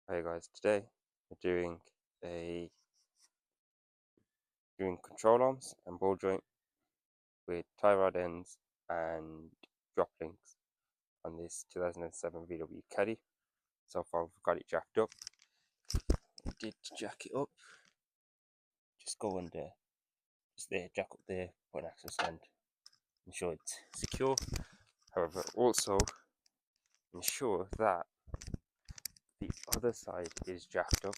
Hey guys, today we're doing control arms and ball joint with tie rod ends and drop links on this 2007 VW Caddy. So far we've got it jacked up. We did jack it up. Just go under, just there, jack up there, put an axle stand, ensure it's secure. However, also ensure that the other side is jacked up.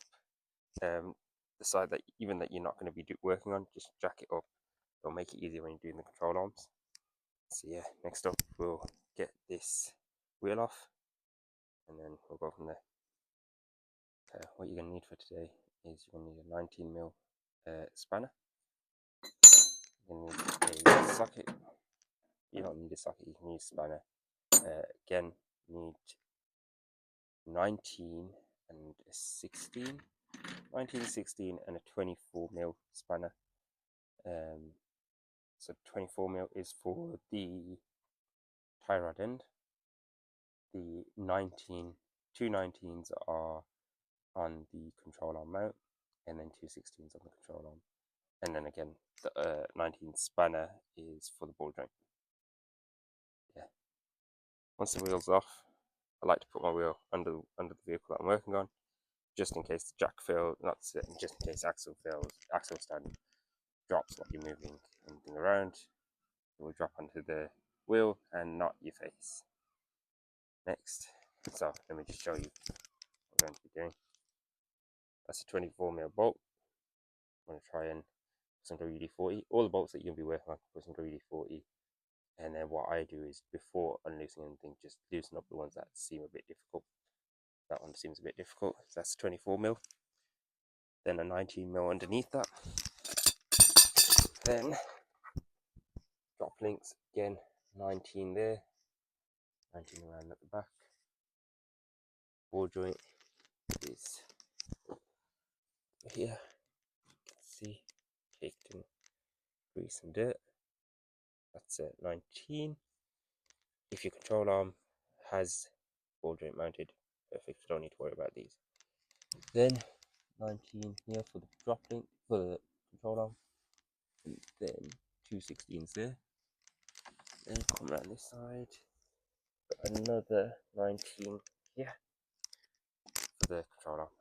The side that you're not going to be working on, just jack it up. It'll make it easier when you're doing the control arms. So yeah, next up we'll get this wheel off and then we'll go from there. Okay, what you're going to need for today is you're going to need a 19mm spanner. You're going to need a socket. You don't need a socket, you can use spanner. Again, you need 19 and a 16. 19, 16 and a 24mm spanner. So 24mm is for the tie rod end. The 2 19s are on the control arm mount, and then 2 16s on the control arm. And then again, the 19 spanner is for the ball joint. Yeah. Once the wheel's off, I like to put my wheel under the vehicle that I'm working on, just in case the jack fails, just in case axle stand drops while you're moving anything around. It will drop onto the wheel and not your face. Next, so let me just show you what I'm going to be doing. That's a 24mm bolt. I'm going to try and put some WD-40. All the bolts that you'll be working on, put some WD-40. And then what I do is, before unloosening anything, just loosen up the ones that seem a bit difficult. That one seems a bit difficult. So that's 24mm. Then a 19mm underneath that. Then drop links again, 19 there, 19 around at the back. Ball joint is here. Let's see, caked in grease and dirt. That's 19. If your control arm has ball joint mounted, perfect. You don't need to worry about these. Then 19 here for the drop link for the control arm, and then 2 16s there. Then come around this side, put another 19 here for the control arm.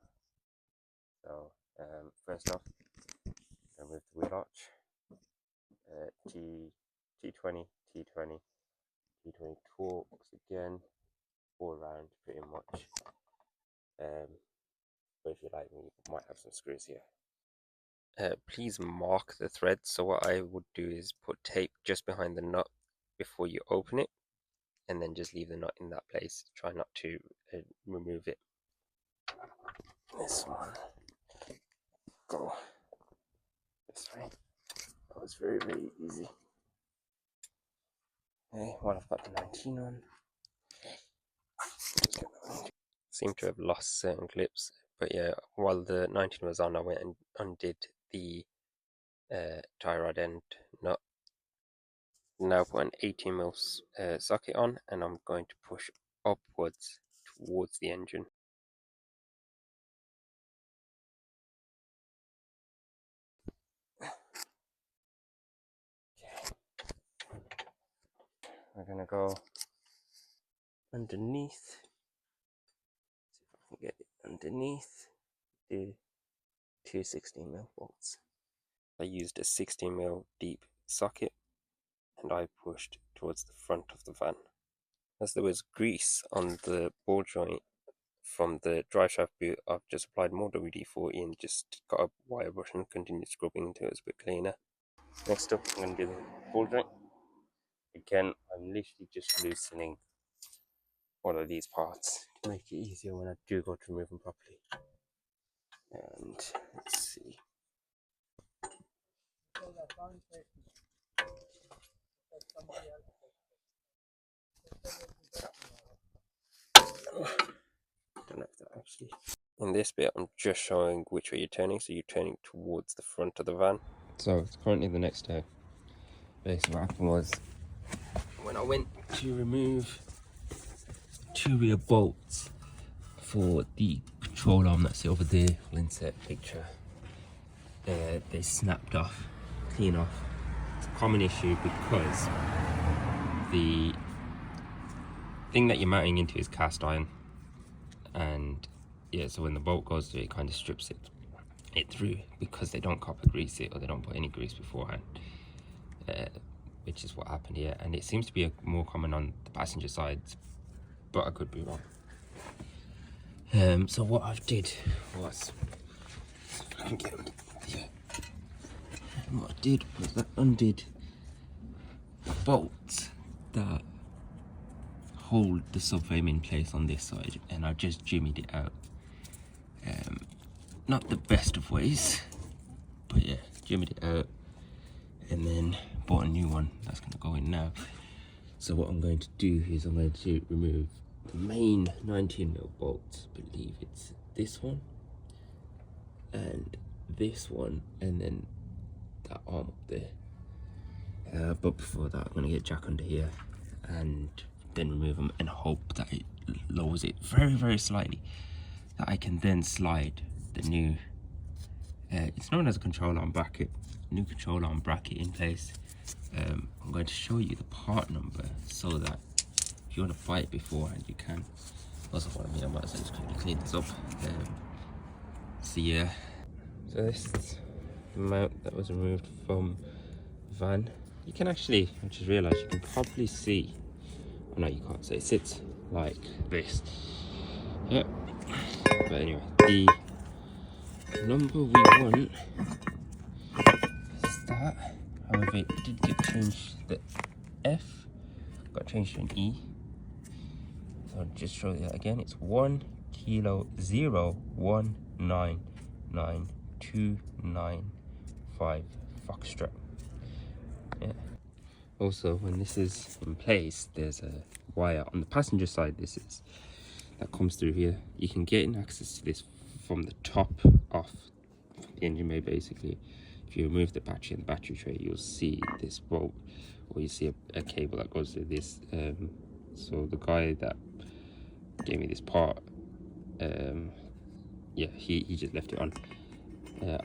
So first off, remove the wheel arch, T20, T20, T20 torques again, all around pretty much. But if you like me, you might have some screws here. Please mark the thread. So what I would do is put tape just behind the nut before you open it, and then just leave the nut in that place. Try not to remove it. This one, go this way. That was very, very easy. Okay, well, I've got the 19 on. Seem to have lost certain clips, but yeah, while the 19 was on, I went and undid the tie rod end nut. Now put an 18mm socket on, and I'm going to push upwards towards the engine. Okay. We're gonna go underneath. See if I can get it underneath the 2 16mm bolts. I used a 16mm deep socket, and I pushed towards the front of the van. As there was grease on the ball joint from the driveshaft boot, I've just applied more WD-40 and just got a wire brush and continued scrubbing until it was a bit cleaner. Next up, I'm going to do the ball joint. Again, I'm literally just loosening all of these parts to make it easier when I do go to remove them properly. And let's see. Don't know if that actually. In this bit, I'm just showing which way you're turning, so you're turning towards the front of the van. So it's currently the next day. Basically, what happened was, when I went to remove 2 rear bolts for the control arm that's over there, we'll insert a picture. They snapped off, clean off. It's a common issue because the thing that you're mounting into is cast iron, and yeah, so when the bolt goes through, it kind of strips it through because they don't copper grease it, or they don't put any grease beforehand, which is what happened here. And it seems to be more common on the passenger sides, but I could be wrong. So what I did was, what I did was I undid the bolts that hold the subframe in place on this side, and I just jimmied it out. Not the best of ways, but yeah, jimmied it out, and then bought a new one that's going to go in now. So what I'm going to do is I'm going to remove the main 19mm bolts. I believe it's this one and this one, and then that arm up there. But before that, I'm going to get Jack under here and then remove them and hope that it lowers it very, very slightly, that I can then slide the new, it's known as a control arm bracket, new control arm bracket in place. I'm going to show you the part number so that if you want to buy it beforehand, you can. Also, what I mean, I might as well just quickly clean this up. So yeah, so this is the mount that was removed from the van. You can actually, I just realised, you can probably see, oh no, you can't, so it sits like this. Yeah, but anyway, the number we want is that. However, it did get changed. The F got changed to an E. So I'll just show you that again. It's 1 kilo 0 1 9 9 2 9 5 Foxtrot. Yeah. Also, when this is in place, there's a wire on the passenger side. This is that comes through here. You can get access to this from the top off the engine bay, basically. If you remove the battery and the battery tray, you'll see this bolt, or you see a cable that goes through this. So the guy that gave me this part, yeah, he just left it on.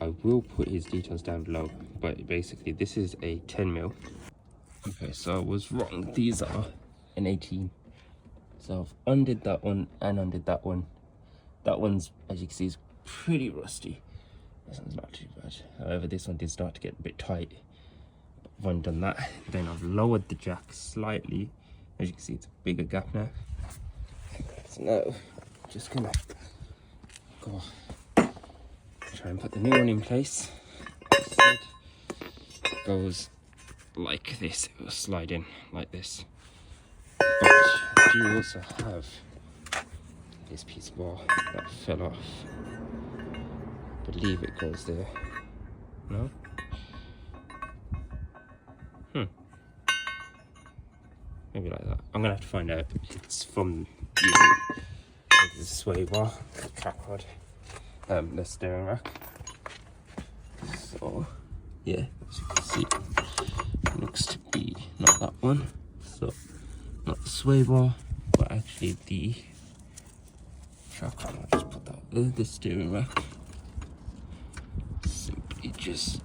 I will put his details down below, but basically this is a 10mm. Okay, so I was wrong. These are an 18. So I've undid that one and undid that one. That one's, as you can see, is pretty rusty. This one's not too bad. However, this one did start to get a bit tight. I've undone that. Then I've lowered the jack slightly. As you can see, it's a bigger gap now. So now, just gonna go try and put the new one in place. This side goes like this. It will slide in like this. But I do also have this piece of bar that fell off. I believe it goes there. No? Maybe like that. I'm gonna have to find out. It's from the sway bar, the track rod, the steering rack. So yeah, as you can see, it looks to be not that one. So not the sway bar, but actually the track rod. I'll just put that with the steering rack. Simply just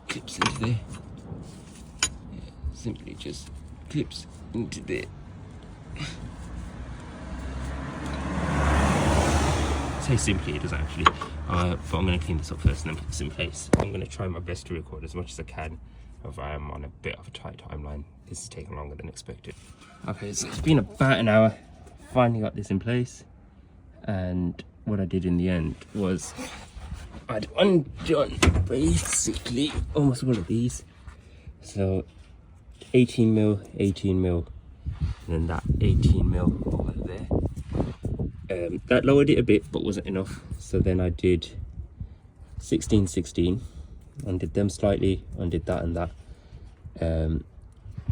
clips into there. Yeah, simply just clips into there. Say simply, it doesn't actually. But I'm going to clean this up first and then put this in place. I'm going to try my best to record as much as I can. However, I am on a bit of a tight timeline. This is taking longer than expected. Okay, so it's been about an hour. Finally got this in place. And what I did in the end was I'd undone basically almost all of these. So 18mm, 18mm, and then that 18mm over there. That lowered it a bit, but wasn't enough. So then I did 16, 16, undid them slightly, undid that and that. And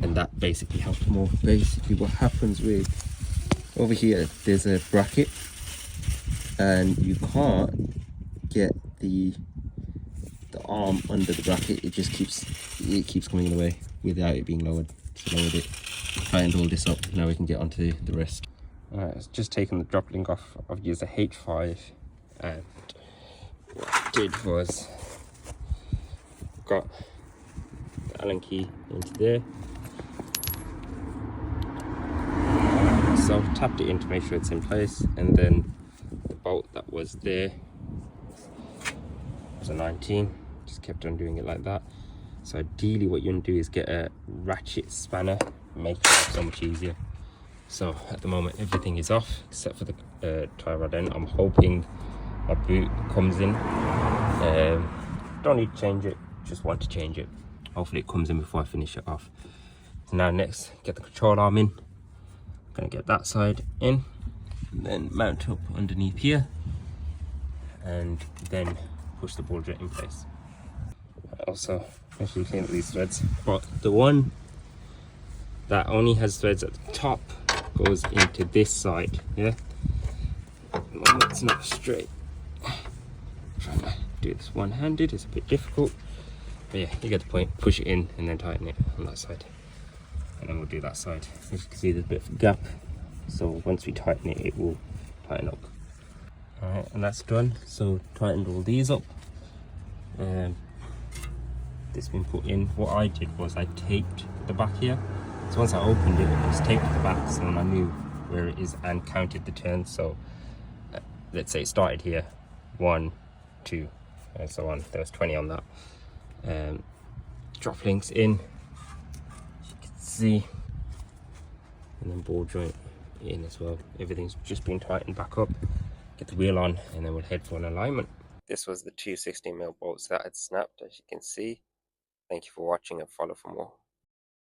that basically helped more. Basically what happens with, over here, there's a bracket, and you can't get the arm under the bracket. It just keeps coming in the way without it being lowered. So lowered it, tightened all this up. Now we can get onto the rest. It's just taken the drop link off. I've used a H5, and what I did was got the Allen key into there. So I've tapped it in to make sure it's in place, and then the bolt that was there was a 19. Just kept on doing it like that. So ideally what you want to do is get a ratchet spanner, make it so much easier. So at the moment everything is off except for the tie rod end. I'm hoping my boot comes in. Don't need to change it, just want to change it. Hopefully it comes in before I finish it off. So now next, get the control arm in. Gonna get that side in, and then mount up underneath here, and then push the ball joint in place. Also, actually clean up these threads, but the one that only has threads at the top goes into this side. Yeah, at the moment it's not straight. Trying to do this one-handed is a bit difficult, but yeah, you get the point. Push it in and then tighten it on that side, and then we'll do that side. As you can see, there's a bit of a gap, so once we tighten it, it will tighten up. All right, and that's done. So tightened all these up. This been put in. What I did was I taped the back here. So once I opened it, it was taped to the back, so I knew where it is and counted the turns. So let's say it started here, 1, 2, and so on. There was 20 on that. Drop links in, as you can see, and then ball joint in as well. Everything's just been tightened back up. Get the wheel on, and then we'll head for an alignment. This was the 2 16mm bolts that had snapped, as you can see. Thank you for watching, and follow for more.